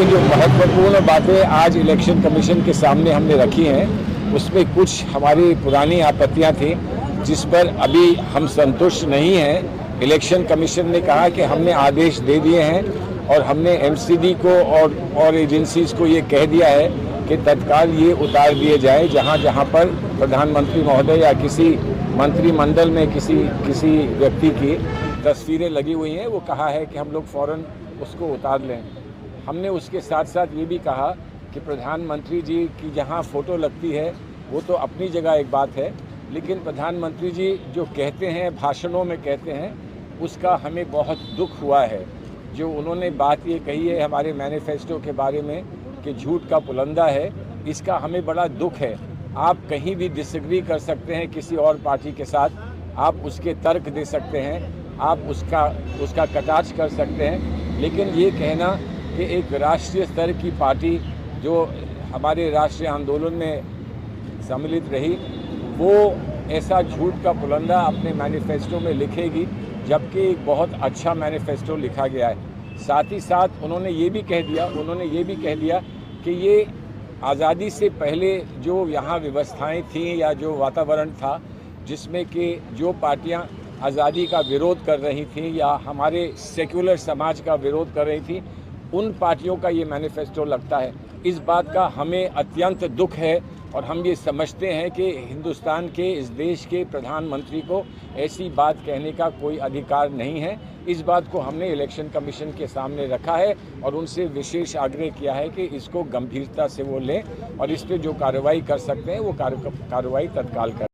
लेकिन जो महत्वपूर्ण बातें आज इलेक्शन कमीशन के सामने हमने रखी हैं उसमें कुछ हमारी पुरानी आपत्तियां थी जिस पर अभी हम संतुष्ट नहीं हैं। इलेक्शन कमीशन ने कहा कि हमने आदेश दे दिए हैं और हमने एमसीडी को और एजेंसीज को ये कह दिया है कि तत्काल ये उतार दिए जाए जहां जहां पर प्रधानमंत्री महोदय या किसी मंत्रिमंडल में किसी व्यक्ति की तस्वीरें लगी हुई हैं, वो कहा है कि हम लोग फ़ौरन उसको उतार लें। हमने उसके साथ साथ ये भी कहा कि प्रधानमंत्री जी की जहां फ़ोटो लगती है वो तो अपनी जगह एक बात है, लेकिन प्रधानमंत्री जी जो कहते हैं, भाषणों में कहते हैं, उसका हमें बहुत दुख हुआ है। जो उन्होंने बात ये कही है हमारे मैनिफेस्टो के बारे में कि झूठ का पुलंदा है, इसका हमें बड़ा दुख है। आप कहीं भी डिसएग्री कर सकते हैं किसी और पार्टी के साथ, आप उसके तर्क दे सकते हैं, आप उसका कटाक्ष कर सकते हैं, लेकिन ये कहना कि एक राष्ट्रीय स्तर की पार्टी जो हमारे राष्ट्रीय आंदोलन में सम्मिलित रही, वो ऐसा झूठ का पुलंदा अपने मैनिफेस्टो में लिखेगी, जबकि एक बहुत अच्छा मैनिफेस्टो लिखा गया है। साथ ही साथ उन्होंने ये भी कह दिया कि ये आज़ादी से पहले जो यहाँ व्यवस्थाएं थीं या जो वातावरण था जिसमें कि जो पार्टियाँ आज़ादी का विरोध कर रही थीं या हमारे सेक्युलर समाज का विरोध कर रही थी, उन पार्टियों का ये मैनिफेस्टो लगता है। इस बात का हमें अत्यंत दुख है और हम ये समझते हैं कि हिंदुस्तान के, इस देश के प्रधानमंत्री को ऐसी बात कहने का कोई अधिकार नहीं है। इस बात को हमने इलेक्शन कमीशन के सामने रखा है और उनसे विशेष आग्रह किया है कि इसको गंभीरता से वो लें और इस पर जो कार्रवाई कर सकते हैं वो कार्रवाई तत्काल करें।